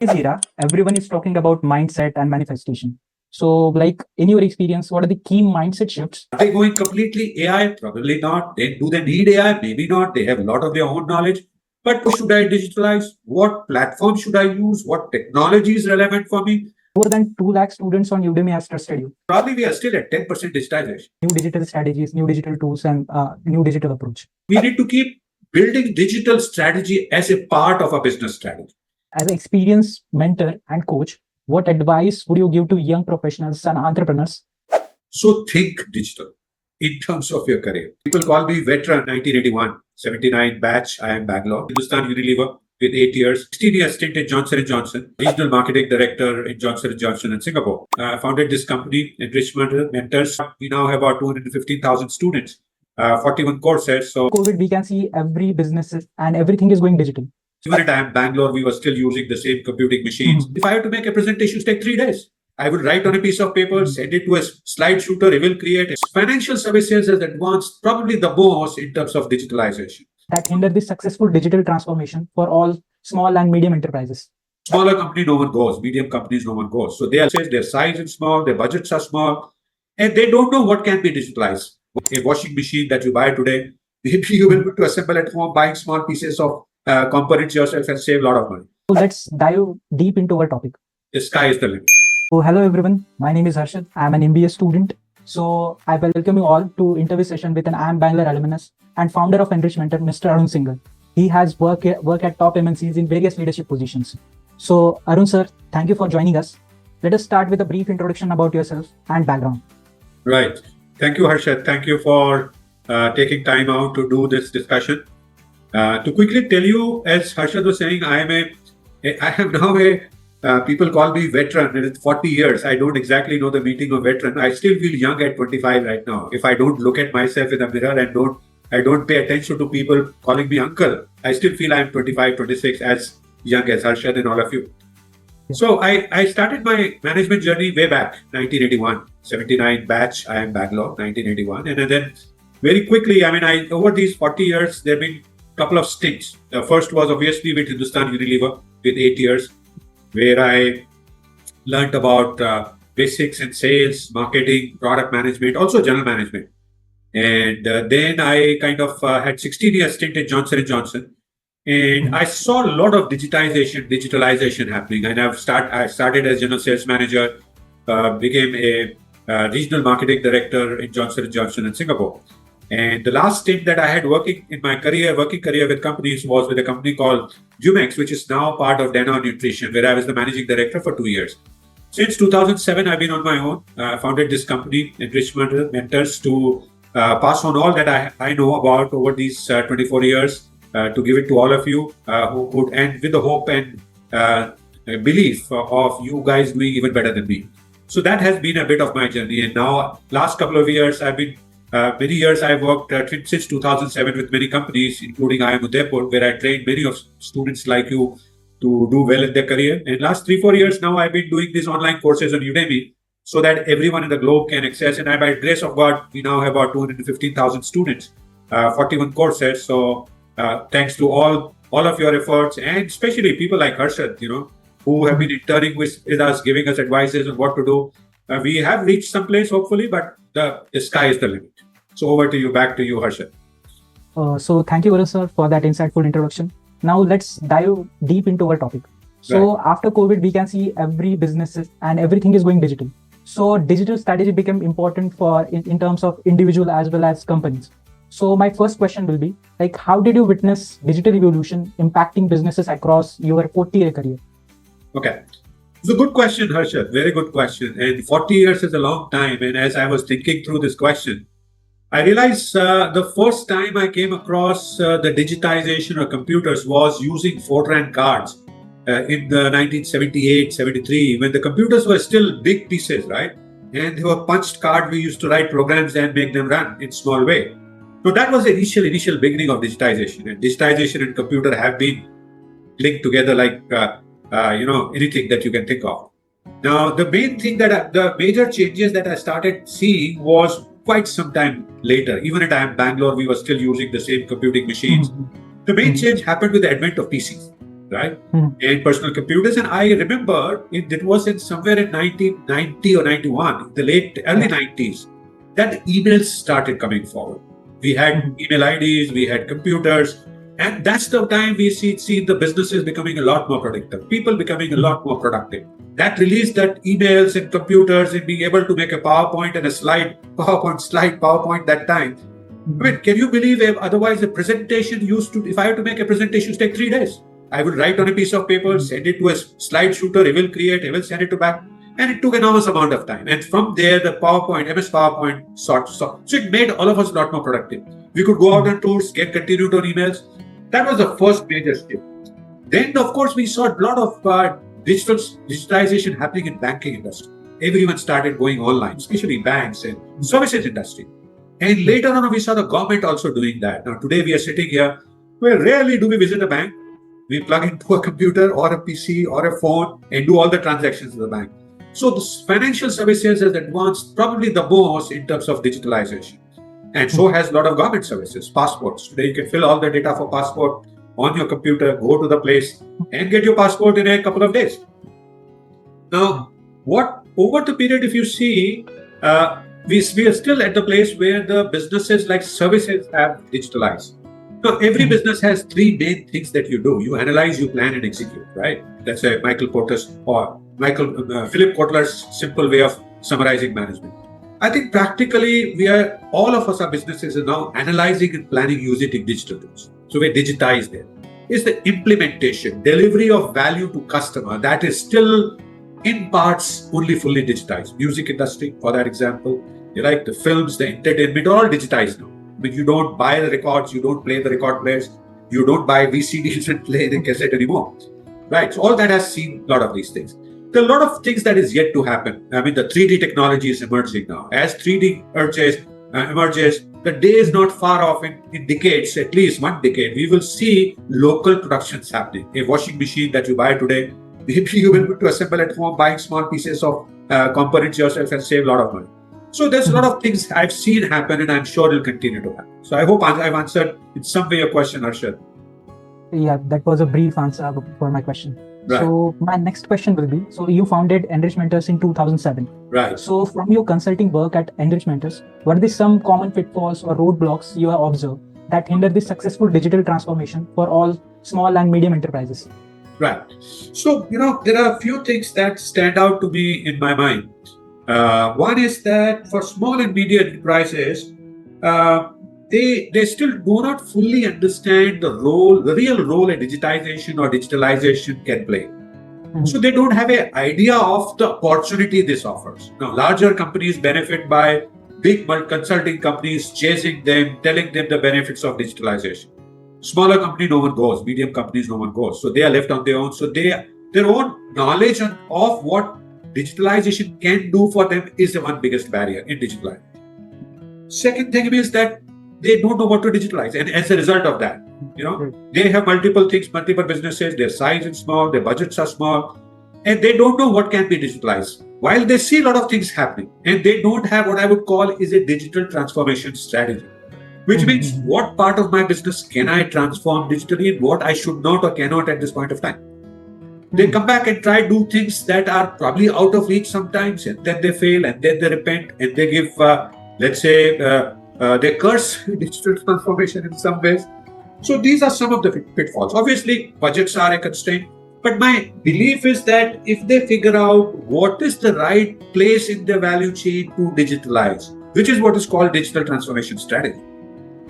This era, everyone is talking about mindset and manifestation. So, like in your experience, what are the key mindset shifts? Are they going completely AI? Probably not. Do they need AI? Maybe not. They have a lot of their own knowledge. But should I digitalize? What platform should I use? What technology is relevant for me? More than 2 lakh students on Udemy has trusted you. Probably we are still at 10% digitization. New digital strategies, new digital tools, and new digital approach. We need to keep building digital strategy as a part of our business strategy. As an experienced mentor and coach, what advice would you give to young professionals and entrepreneurs? So think digital in terms of your career. People call me veteran 1981, 79 batch. I am Bangalore. Hindustan Unilever with 8 years, 16 years stint in Johnson & Johnson, regional marketing director in Johnson & Johnson in Singapore. I founded this company, Enrichmentors. We now have about 215,000 students, 41 courses. So COVID, we can see every business and everything is going digital. even at I am Bangalore, we were still using the same computing machines. If I have to make a presentation, it take 3 days. I would write on a piece of paper, send it to a slide shooter, it will create. Financial services has advanced probably the most in terms of digitalization. That hinder the successful digital transformation for all small and medium enterprises. Smaller company, no one goes. Medium companies, no one goes. So their size is small, their budgets are small, and they don't know what can be digitalized. A washing machine that you buy today, maybe you will be able to assemble at home, buying small pieces of components yourself and save a lot of money. So let's dive deep into our topic. The sky is the limit. So hello everyone, my name is Harshad. I'm an MBA student. So I welcome you all to interview session with an IIM Bangalore alumnus and founder of Enrichmentors, Mr. Arun Singhal. He has worked at top MNCs in various leadership positions. So Arun sir, thank you for joining us. Let us start with a brief introduction about yourself and background. Right. Thank you, Harshad. Thank you for taking time out to do this discussion. To quickly tell you, as Harshad was saying, I am now people call me veteran, and it's 40 years. I don't exactly know the meaning of veteran. I still feel young at 25 right now. If I don't look at myself in the mirror and I don't pay attention to people calling me uncle, I still feel I'm 25, 26, as young as Harshad and all of you. So I started my management journey way back, 1981, 79 batch. I am Bangalore, 1981. And then very quickly, over these 40 years, there have been a couple of stints. The first was obviously with Hindustan Unilever with 8 years, where I learned about basics in sales, marketing, product management, also general management. And then I kind of had 16 years stint in Johnson & Johnson. And I saw a lot of digitalization happening. And I started as general sales manager, became a regional marketing director in Johnson & Johnson in Singapore. And the last stint that I had working career with companies was with a company called Jumex, which is now part of Danone Nutrition, where I was the managing director for 2 years. Since 2007, I've been on my own. I founded this company, Enrichmentors, to pass on all that I know about over these 24 years, to give it to all of you who could, and with the hope and belief of you guys doing even better than me. So that has been a bit of my journey. And now, last couple of years, many years I've worked since 2007 with many companies, including IIM Udaipur, where I trained many of students like you to do well in their career. And last 3-4 years now, I've been doing these online courses on Udemy so that everyone in the globe can access. And by the grace of God, we now have about 215,000 students, 41 courses. So thanks to all of your efforts, and especially people like Harshad, who have been interning with us, giving us advices on what to do. We have reached some place, hopefully, but the sky is the limit. So back to you, Harshad. So thank you, Arun sir, for that insightful introduction. Now let's dive deep into our topic. So After COVID, we can see every business and everything is going digital. So digital strategy became important in terms of individual as well as companies. So my first question will be, how did you witness digital evolution impacting businesses across your 40-year career? Okay. It's a good question, Harshad. Very good question. And 40 years is a long time. And as I was thinking through this question, I realized the first time I came across the digitization of computers was using Fortran cards in the 1978, 73, when the computers were still big pieces, right? And they were punched cards. We used to write programs and make them run in small way. So that was the initial beginning of digitization. And digitization and computer have been linked together like anything that you can think of. Now, the major changes that I started seeing was quite some time later. Even at IIM Bangalore, we were still using the same computing machines. The main change happened with the advent of PCs. right? Mhm. And personal computers. And I remember it was in somewhere in 1990 or 91, the early 90s, that emails started coming forward. We had Mhm. email IDs, we had computers, and that's the time we see the businesses becoming a lot more productive, people becoming a lot more productive. That released that emails and computers and being able to make a PowerPoint and a PowerPoint that time. I mean, can you believe otherwise a presentation if I have to make a presentation, it take 3 days. I will write on a piece of paper, send it to a slide shooter, he will create, he will send it to back. And it took enormous amount of time. And from there, the MS PowerPoint so it made all of us a lot more productive. We could go out on tours, get continued on emails. That was the first major shift. Then, of course, we saw a lot of digitalization happening in banking industry. Everyone started going online, especially banks and services industry. And later on, we saw the government also doing that. Now, today we are sitting here, well, rarely do we visit a bank. We plug into a computer or a PC or a phone and do all the transactions in the bank. So the financial services has advanced probably the most in terms of digitalization. And so has a lot of government services, passports. Today you can fill all the data for passport on your computer, go to the place and get your passport in a couple of days. Now, what over the period, if you see, we are still at the place where the businesses like services have digitalized. Now, every business has three main things that you do. You analyze, you plan, and execute, right? That's a Philip Kotler's simple way of summarizing management. I think practically all of us, our businesses are now analyzing and planning using digital tools. So we're digitized there. It's the implementation, delivery of value to customer that is still in parts only fully digitized. Music industry, for that example, you like the films, the entertainment, all digitized now. I mean, you don't buy the records, you don't play the record players, you don't buy VCDs and play the cassette anymore, right? So all that has seen a lot of these things. There are a lot of things that is yet to happen. I mean, the 3D technology is emerging now. As 3D emerges, the day is not far off. In decades, at least 1 decade, we will see local productions happening. A washing machine that you buy today, maybe you will be able to assemble at home, buying small pieces of components yourself and save a lot of money. So there's a lot of things I've seen happen and I'm sure will continue to happen. So I hope I've answered in some way your question, Arshad. Yeah, that was a brief answer for my question. Right. So my next question will be, so you founded Enrichmentors in 2007. Right. So from your consulting work at Enrichmentors, what are some common pitfalls or roadblocks you have observed that hinder this successful digital transformation for all small and medium enterprises? Right. So, there are a few things that stand out to me in my mind. One is that for small and medium enterprises, they still do not fully understand the real role a digitization or digitalization can play. Mm-hmm. So they don't have an idea of the opportunity this offers. Now, larger companies benefit by big consulting companies chasing them, telling them the benefits of digitalization. Smaller company, no one goes. Medium companies, no one goes. So they are left on their own. So their own knowledge of what digitalization can do for them is the one biggest barrier in digitalization. Second thing is that they don't know what to digitalize. And as a result of that, they have multiple things, multiple businesses, their size is small, their budgets are small, and they don't know what can be digitalized. While they see a lot of things happening, and they don't have what I would call is a digital transformation strategy, which means what part of my business can I transform digitally and what I should not or cannot at this point of time. They come back and try to do things that are probably out of reach sometimes, and then they fail, and then they repent, and they give, they curse digital transformation in some ways. So these are some of the pitfalls. Obviously, budgets are a constraint, but my belief is that if they figure out what is the right place in their value chain to digitalize, which is what is called digital transformation strategy.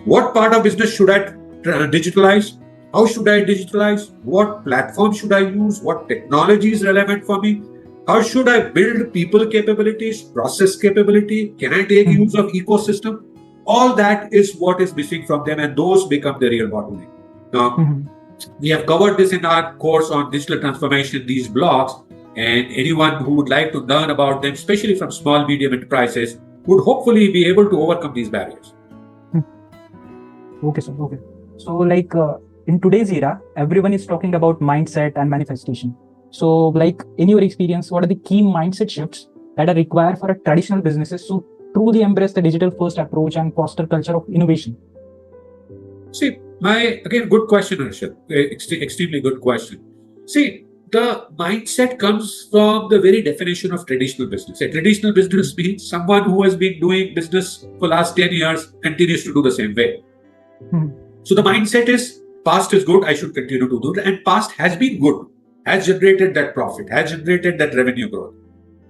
What part of business should I digitalize? How should I digitalize? What platform should I use? What technology is relevant for me? How should I build people capabilities, process capability? Can I take use of ecosystem? All that is what is missing from them, and those become the real bottleneck. Now, we have covered this in our course on digital transformation, these blocks, and anyone who would like to learn about them, especially from small, medium enterprises, would hopefully be able to overcome these barriers. Okay, sir. Okay. So, in today's era, everyone is talking about mindset and manifestation. So, in your experience, what are the key mindset shifts that are required for a traditional businesses to truly embrace the digital first approach and foster culture of innovation? See, good question, Arshad. Extremely good question. See, the mindset comes from the very definition of traditional business. A traditional business means someone who has been doing business for last 10 years continues to do the same way. Mhm. So the mindset is past is good, I should continue to do that. And past has been good, has generated that profit, has generated that revenue growth.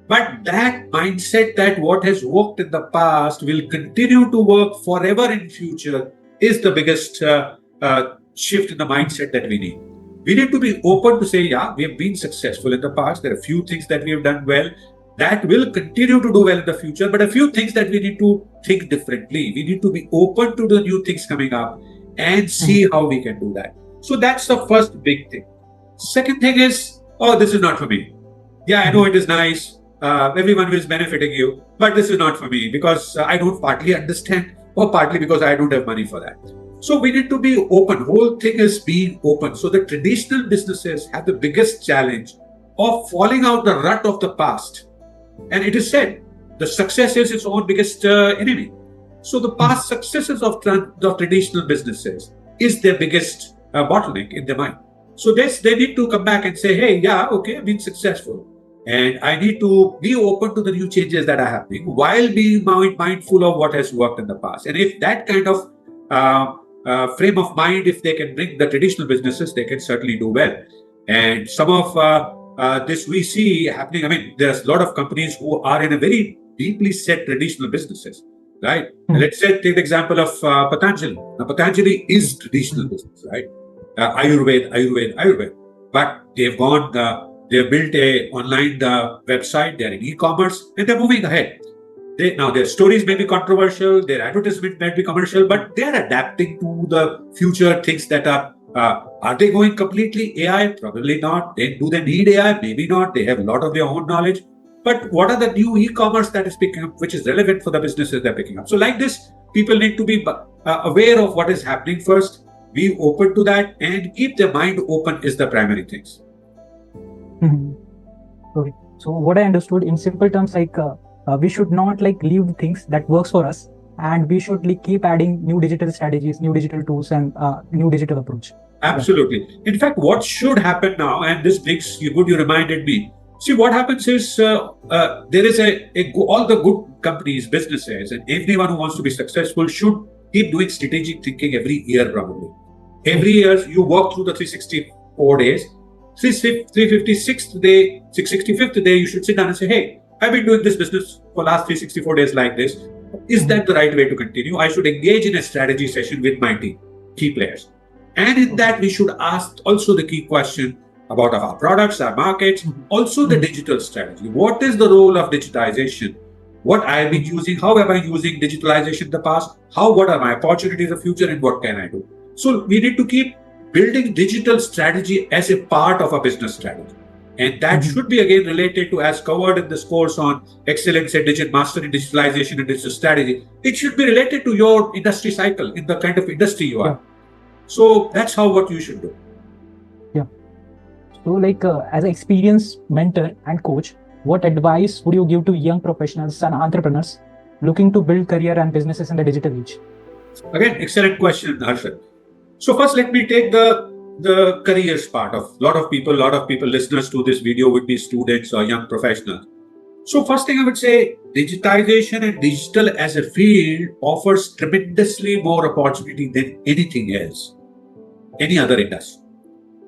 But that mindset that what has worked in the past will continue to work forever in future is the biggest shift in the mindset that we need. We need to be open to say, yeah, we have been successful in the past. There are a few things that we have done well that will continue to do well in the future, but a few things that we need to think differently. We need to be open to the new things coming up and see how we can do that. So that's the first big thing. Second thing is, oh, this is not for me. Yeah, I know it is nice. Everyone is benefiting you, but this is not for me because I don't partly understand or partly because I don't have money for that. So we need to be open. Whole thing is being open. So the traditional businesses have the biggest challenge of falling out the rut of the past. And it is said, the success is its own biggest enemy. So the past successes of traditional businesses is their biggest bottleneck in their mind. So they need to come back and say, hey, yeah, okay, I've been successful. And I need to be open to the new changes that are happening while being mindful of what has worked in the past. And if that kind of frame of mind, if they can bring the traditional businesses, they can certainly do well. And some of this we see happening. I mean, there's a lot of companies who are in a very deeply set traditional businesses, right? Let's say, take the example of Patanjali. Now, Patanjali is traditional business, right? Ayurveda. But they've gone, they've built a online website, they're in e-commerce, and they're moving ahead. Now, their stories may be controversial, their advertisement may be commercial, but they're adapting to the future things that are they going completely AI? Probably not. Do they need AI? Maybe not. They have a lot of their own knowledge. But what are the new e-commerce that is picking up, which is relevant for the businesses they're picking up? So like this, people need to be aware of what is happening first, be open to that, and keep their mind open is the primary things. Okay. So what I understood in simple terms, like we should not like leave the things that works for us, and we should like keep adding new digital strategies, new digital tools, and new digital approach. Absolutely. In fact, what should happen now, and this brings you reminded me. See, what happens is there is all the good companies, businesses, and everyone who wants to be successful should keep doing strategic thinking every year, probably. Every year you work through the 364 days. 356th day, 665th day, you should sit down and say, hey, I've been doing this business for last 364 days like this. Is that the right way to continue? I should engage in a strategy session with my team, key players. And in that, we should ask also the key question about our products, our markets, also the digital strategy. What is the role of digitization? What I have been using, how am I using digitalization in the past? What are my opportunities in the future, and what can I do? So we need to keep building digital strategy as a part of a business strategy. And that should be again related to, as covered in this course on excellence and digital mastery, digitalization and digital strategy. It should be related to your industry cycle, in the kind of industry you are. So that's what you should do. Yeah. So like as an experienced mentor and coach, what advice would you give to young professionals and entrepreneurs looking to build career and businesses in the digital age? Again, excellent question, Harshad. So first, let me take the careers part of a lot of people listeners to this video would be students or young professionals. So first thing I would say, digitization and digital as a field offers tremendously more opportunity than anything else, any other industry.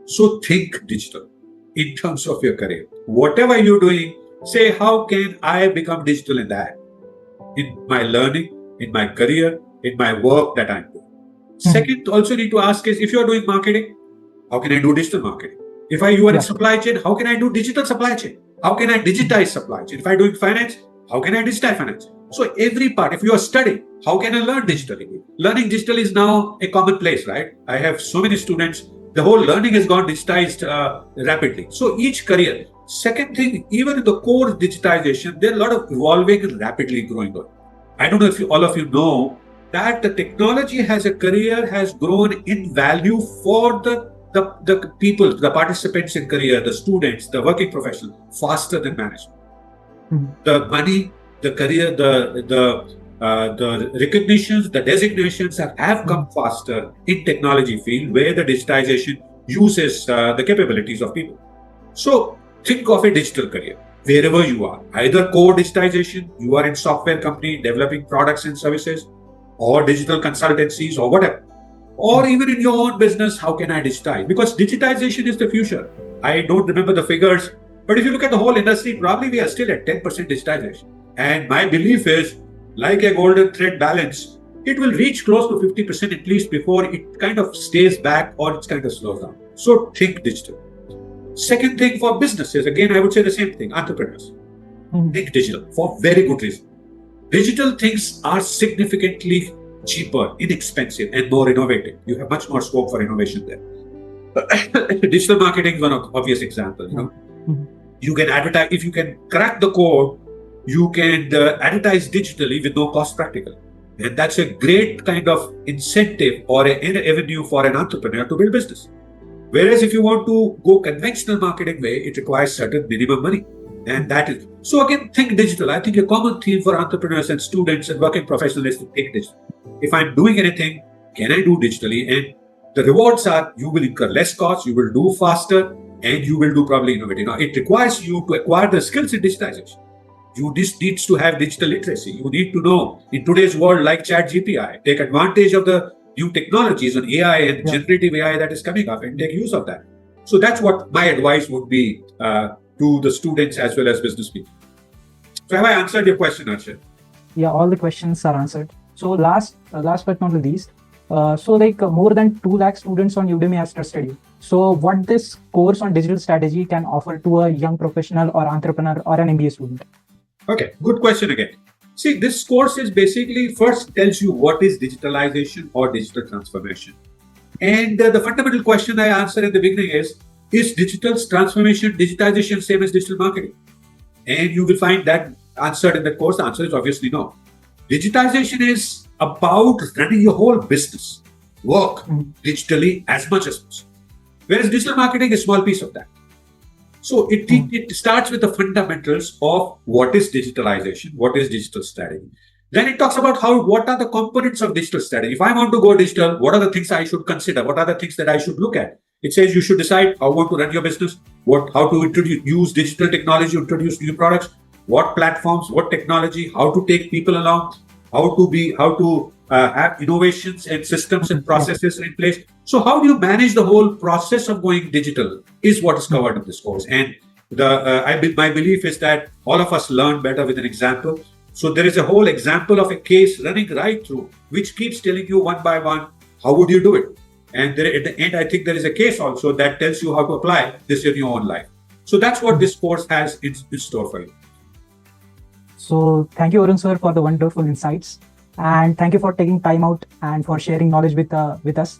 So think digital in terms of your career. Whatever you're doing, say, how can I become digital in that? In my learning, in my career, in my work that I'm doing. Second, also need to ask is, if you're doing marketing, how can I do digital marketing? If you are in supply chain, how can I do digital supply chain? How can I digitize supply chain? If I'm doing finance, how can I digitize finance? So every part, if you are studying, how can I learn digitally? Learning digital is now a commonplace, right? I have so many students, the whole learning has gone digitized rapidly. So each career. Second thing, even in the core digitization, there are a lot of evolving and rapidly growing on. I don't know if all of you know that the technology has grown in value for the people, the participants in career, the students, the working professionals, faster than management. The money, the career, the recognitions, the designations have come faster in technology field where the digitization uses the capabilities of people. So think of a digital career wherever you are, either core digitization, you are in software company developing products and services, or digital consultancies or whatever, or even in your own business, how can I digitize? Because digitization is the future. I don't remember the figures, but if you look at the whole industry, probably we are still at 10% digitization. And my belief is, like a golden thread balance, it will reach close to 50% at least before it kind of stays back or it kind of slows down. So think digital. Second thing for businesses, again, I would say the same thing, entrepreneurs. Think digital for very good reason. Digital things are significantly cheaper, inexpensive, and more innovative. You have much more scope for innovation there. Digital marketing is one obvious example. You can advertise, if you can crack the code, you can advertise digitally with no cost practical. And that's a great kind of incentive or an avenue for an entrepreneur to build business. Whereas if you want to go conventional marketing way, it requires certain minimum money. And that is, so again, think digital. I think a common theme for entrepreneurs and students and working professionals is to think digital. If I'm doing anything, can I do digitally? And the rewards are you will incur less costs, you will do faster, and you will do probably innovative. Now, it requires you to acquire the skills in digitization. You just needs to have digital literacy. You need to know in today's world, like ChatGPT, take advantage of the new technologies on AI and generative AI that is coming up and take use of that. So that's what my advice would be to the students as well as business people. So have I answered your question, Arshad? Yeah, all the questions are answered. So last but not the least, more than 2 lakh students on Udemy has trusted you. So what this course on digital strategy can offer to a young professional or entrepreneur or an MBA student? Okay, good question again. See, this course is basically first tells you what is digitalization or digital transformation. And the fundamental question I answered at the beginning is digital transformation, digitization same as digital marketing? And you will find that answered in the course. The answer is obviously no. Digitization is about running your whole business, work digitally as much as possible. Whereas digital marketing is a small piece of that. So it starts with the fundamentals of what is digitalization, what is digital strategy. Then it talks about what are the components of digital strategy. If I want to go digital, what are the things I should consider? What are the things that I should look at? It says you should decide how you want to run your business, how to use digital technology, introduce new products, what platforms, what technology, how to take people along, how to have innovations and systems and processes in place. So how do you manage the whole process of going digital is what is covered in this course. And my belief is that all of us learn better with an example. So there is a whole example of a case running right through, which keeps telling you one by one, how would you do it? And at the end, I think there is a case also that tells you how to apply this in your own life. So that's what this course has in store for you. So thank you, Arun sir, for the wonderful insights. And thank you for taking time out and for sharing knowledge with us.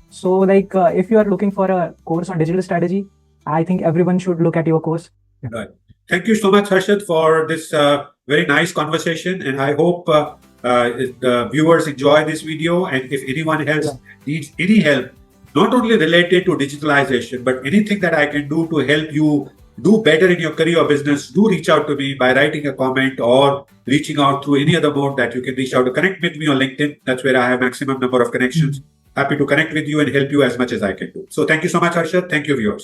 So if you are looking for a course on digital strategy, I think everyone should look at your course. Right. Thank you so much, Harshad, for this very nice conversation. And I hope the viewers enjoy this video. And if anyone else needs any help, not only related to digitalization, but anything that I can do to help you do better in your career or business, do reach out to me by writing a comment or reaching out through any other mode that you can reach out to. Connect with me on LinkedIn. That's where I have maximum number of connections. Happy to connect with you and help you as much as I can do. So thank you so much, Harshad. Thank you, viewers.